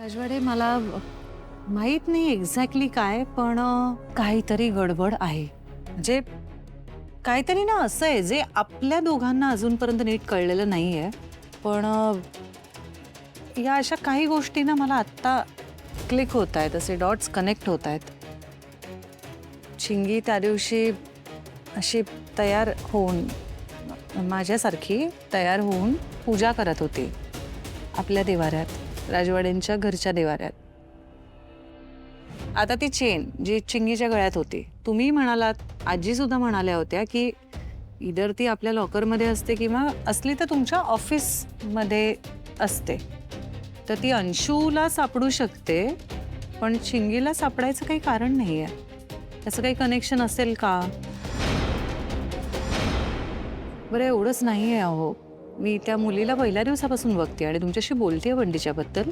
राजवाडे मला माहित नाही एक्झॅक्टली काय, पण काहीतरी गडबड आहे. म्हणजे काहीतरी ना असं आहे जे आपल्या दोघांना अजूनपर्यंत नीट कळलेलं नाहीये. पण या अशा काही गोष्टी ना मला आत्ता क्लिक होत आहेत, असे डॉट्स कनेक्ट होत आहेत. चिंगी त्या दिवशी अशी तयार होऊन, माझ्यासारखी तयार होऊन पूजा करत होती आपल्या देवाऱ्यात, राजवाड्यांच्या घरच्या देवाऱ्यात. आता ती चेन जी चिंगीच्या गळ्यात होती, तुम्ही म्हणालात, आजी सुद्धा म्हणाल्या होत्या की इधर ती आपल्या लॉकरमध्ये असते किंवा असली तर तुमच्या ऑफिसमध्ये असते. तर ती अंशूला सापडू शकते, पण चिंगीला सापडायचं काही कारण नाहीये. त्याचं काही कनेक्शन असेल का? बरं एवढंच नाहीये अहो, मी त्या मुलीला पहिल्या दिवसापासून बघते आणि तुमच्याशी बोलतेय पण तिच्याबद्दल.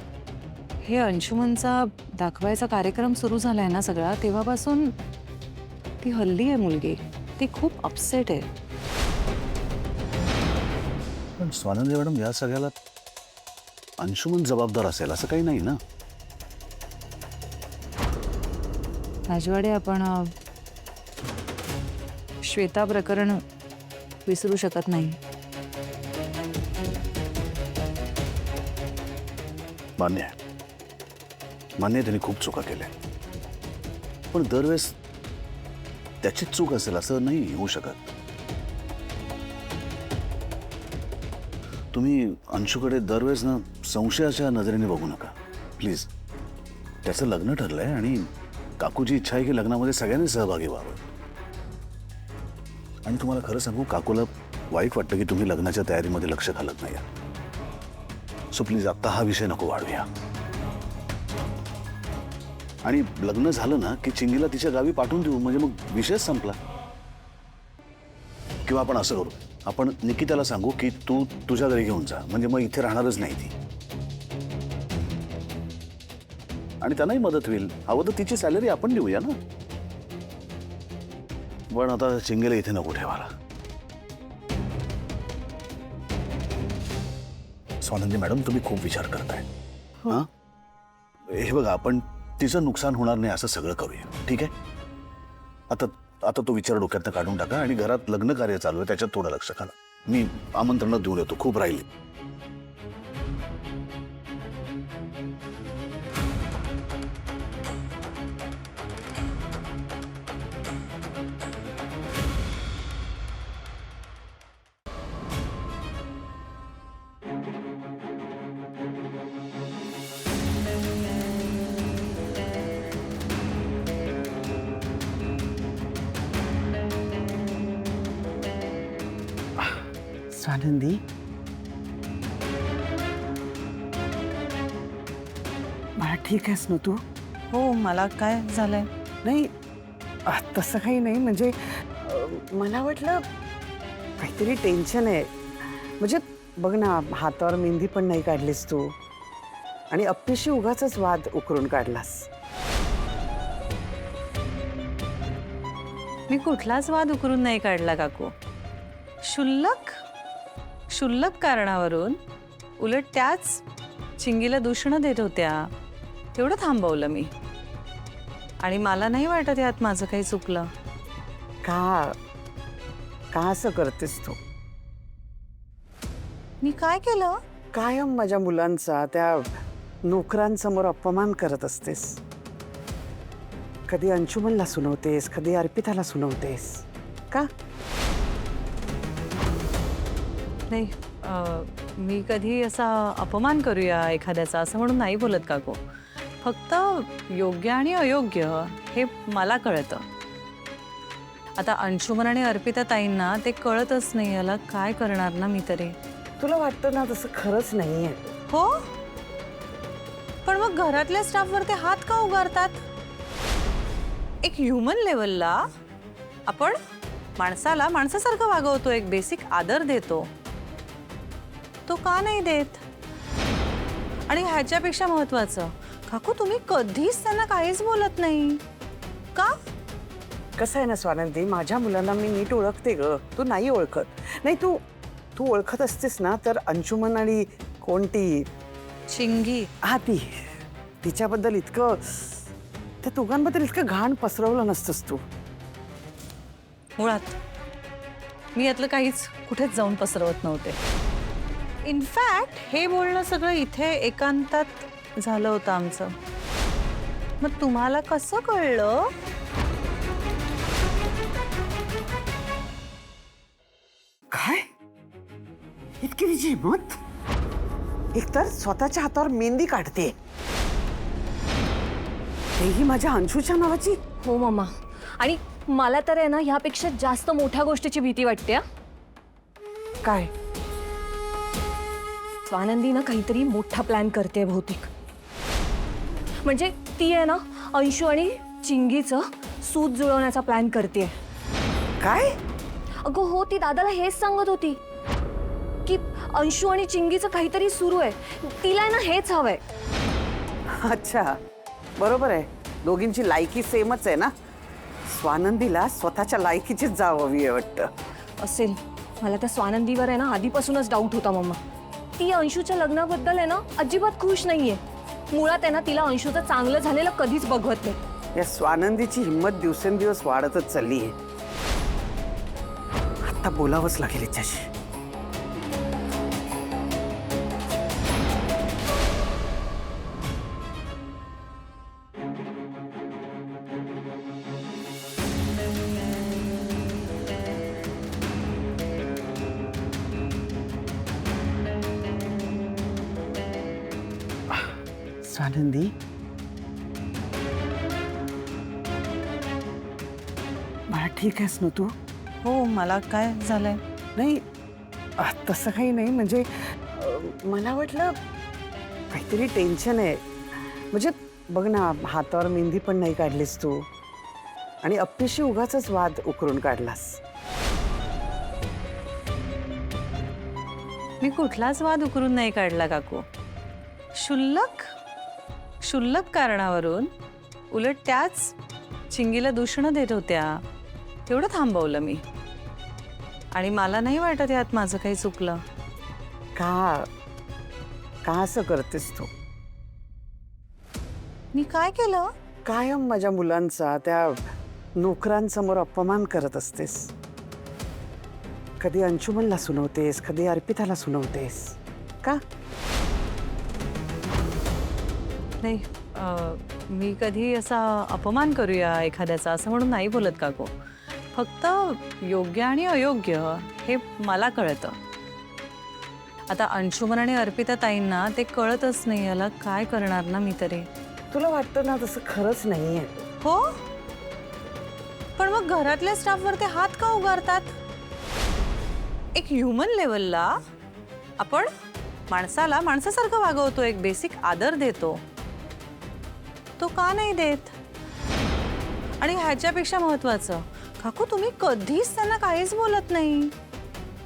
हे अंशुमनचा दाखवायचा कार्यक्रम सुरू झालाय ना सगळा, तेव्हापासून ती हल्ली आहे मुलगी. ती खूप अपसेट आहे. पण स्वानंदी मॅडम, या सगळ्याला अंशुमन जबाबदार असेल असं काही नाही ना? राजवाडे, आपण श्वेता प्रकरण विसरू शकत नाही. मान्य आहे, मान्य आहे, त्यांनी खूप चुका केल्या. पण दरवेळेस त्याचीच चूक असेल असं नाही होऊ शकत. तुम्ही अंशूकडे दरवेळेस ना संशयाच्या नजरेने बघू नका प्लीज. त्याचं लग्न ठरलंय आणि काकूची इच्छा आहे की लग्नामध्ये सगळ्यांनी सहभागी व्हावं. आणि तुम्हाला खरं सांगू, काकूला वाईट वाटतं की तुम्ही लग्नाच्या तयारीमध्ये लक्ष घालत नाही. सो प्लीज आत्ता हा विषय नको वाढूया. आणि लग्न झालं ना की चिंगीला तिच्या गावी पाठवून देऊ, म्हणजे मग विषयच संपला. किंवा आपण असं करू, आपण निकिताला सांगू की तू तुझ्या घरी घेऊन जा, म्हणजे मग इथे राहणारच नाही ती. आणि त्यांनाही मदत होईल. हवं तर तिची सॅलरी आपण देऊया ना. पण आता चिंगीला इथे नको ठेवायला. स्वानंदी मॅडम, तुम्ही खूप विचार करताय. हा, हे बघा, आपण तिचं नुकसान होणार नाही असं सगळं करूया, ठीक आहे? आता आता तो विचार डोक्यातनं काढून टाका आणि घरात लग्न कार्य चालू आहे त्याच्यात थोडं लक्ष घाला. मी आमंत्रण देऊन येतो, खूप राहिली. स्वानंदी, मला ठीक आहेस ना तू? हो, मला काय झालंय? नाही, तसं काही नाही. म्हणजे मला वाटलं काहीतरी टेन्शन आहे. म्हणजे बघ ना, हातावर मेहंदी पण नाही काढलीस तू आणि अप्पीशी उगाचच वाद उकरून काढलास. मी कुठलाच वाद उकरून नाही काढला काकू. क्षुल्लक कारणावरून उलट त्याच चिंगीला दूषणं देत होत्या, तेवढं थांबवलं मी. आणि मला नाही वाटत यात माझं काही चुकलं. का का असं करतेस तू? मी काय केलं? कायम माझ्या मुलांचा, त्या नोकरांसमोर अपमान करत असतेस. कधी अंशुमनला सुनवतेस, कधी अर्पिताला सुनवतेस. का? नाही, मी कधी असा अपमान करूया एखाद्याचा असं म्हणून नाही बोलत काकू. फक्त योग्य आणि अयोग्य हे मला कळतं. आता अंशुमन आणि अर्पिता ताईंना ते कळतच नाही. याला काय करणार ना मी तरी. तुला वाटतं ना तसं खरंच नाहीये. हो, पण मग घरातल्या स्टाफवर ते हात का उगारतात? एक ह्युमन लेवलला आपण माणसाला माणसासारखं वागवतो, एक बेसिक आदर देतो, तो का नाही देत? आणि ह्याच्यापेक्षा महत्वाचं, काकू तुम्ही कधीच त्यांना काहीच बोलत नाही का? कसं आहे ना स्वानंदी, माझ्या मुलांना मी नीट ओळखते ग, तू नाही ओळखत. नाही, तू ओळखत असतेस ना तर अंशुमन आणि कोणती चिंगी, हा ती तिच्याबद्दल इतकं, त्या दोघांबद्दल इतकं घाण पसरवलं नसतंस तू. मुळात मी यातलं काहीच कुठेच जाऊन पसरवत नव्हते. इनफॅक्ट हे बोलणं सगळं इथे एकांतात झालं होतं आमचं. मग तुम्हाला कसं कळलं? काय इतकी तिची हिंमत? एकतर स्वतःच्या हातावर मेहंदी काढते, तेही माझ्या अंशूच्या नावाची. हो मम्मा. आणि मला तर आहे ना ह्यापेक्षा जास्त मोठ्या गोष्टीची भीती वाटते हा. काय? स्वानंदी ना काहीतरी मोठा प्लॅन करते बहुतेक. म्हणजे ती आहे ना अंशू आणि चिंगीचं सूत जुळवण्याचा प्लॅन करते. काय? अगं हो, ती दादाला हेच सांगत होती की अंशू आणि चिंगीचं काहीतरी सुरू आहे. तिला आहे ना हेच हवंय. अच्छा, बरोबर आहे. दोघींची लायकी सेमच आहे ना. स्वानंदीला स्वतःच्या लायकीचीच जाव हवी आहे वाटतं. असेल. मला त्या स्वानंदीवर आहे ना आधीपासूनच डाऊट होता मम्मा. ती अंशूच्या लग्नाबद्दल आहे ना अजिबात खुश नाहीये. मुळात आहे ना तिला अंशूचं चांगलं झालेलं कधीच बघवत नाही. या स्वानंदीची हिंमत दिवसेंदिवस वाढतच चालली आहे. आता बोलावंच लागेल याच्याशी. स्वानंदी, मला ठीक आहेस ना तू? हो, मला काय झालंय? नाही, तसं काही नाही. म्हणजे मला वाटलं काहीतरी टेन्शन आहे. म्हणजे बघ ना, हातावर मेहंदी पण नाही काढलीस तू, आणि अप्पीशी उगाचच वाद उकरून काढलास. मी कुठलाच वाद उकरून नाही काढला काकू. क्षुल्लक कारणावरून उलट त्याच चिंगीला दूषणं देत होत्या. तेवढं थांबवलं मी. आणि मला नाही वाटत यात माझं काही चुकलं. का का असं करतेस तू? मी काय केलं? कायम माझ्या मुलांचा, त्या नोकरांसमोर अपमान करत असतेस. कधी अंशुमनला सुनवतेस, कधी अर्पिताला सुनवतेस. का? नाही, मी कधी असा अपमान करूया एखाद्याचा असं म्हणून नाही बोलत काकू. फक्त योग्य आणि अयोग्य हे मला कळतं. आता अंशुमन आणि अर्पिता ताईंना ते कळतच नाही. याला काय करणार ना मी तरी. तुला वाटतं ना तसं खरंच नाहीये. हो, पण मग घरातल्या स्टाफवर ते हात का उगारतात? एक ह्युमन लेवलला आपण माणसाला माणसासारखं वागवतो, एक बेसिक आदर देतो. तो का नाही देत? आणि ह्याच्यापेक्षा महत्वाचं, काकू तुम्ही कधीच त्यांना काहीच बोलत नाही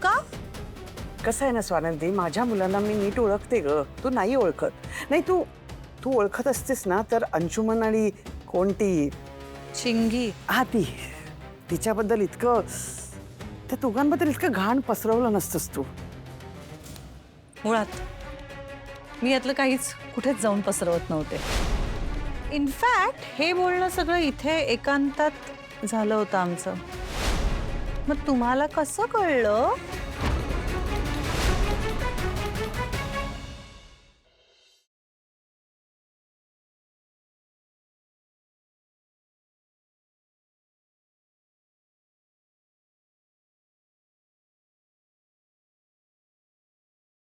का? कसं आहे ना स्वानंदी, माझ्या मुलांना मी नीट ओळखते ग. तू नाही ओळखत. नाही, तू ओळखत असतेस ना तर अंशुमन आणि कोणती चिंगी, हा ती, तिच्याबद्दल इतकं, त्या दोघांबद्दल इतकं घाण पसरवलं नसतंस तू. मुळात मी यातलं काहीच कुठेच जाऊन पसरवत नव्हते. इनफॅक्ट हे बोलणं सगळं इथे एकांतात झालं होतं आमचं. मग तुम्हाला कसं कळलं?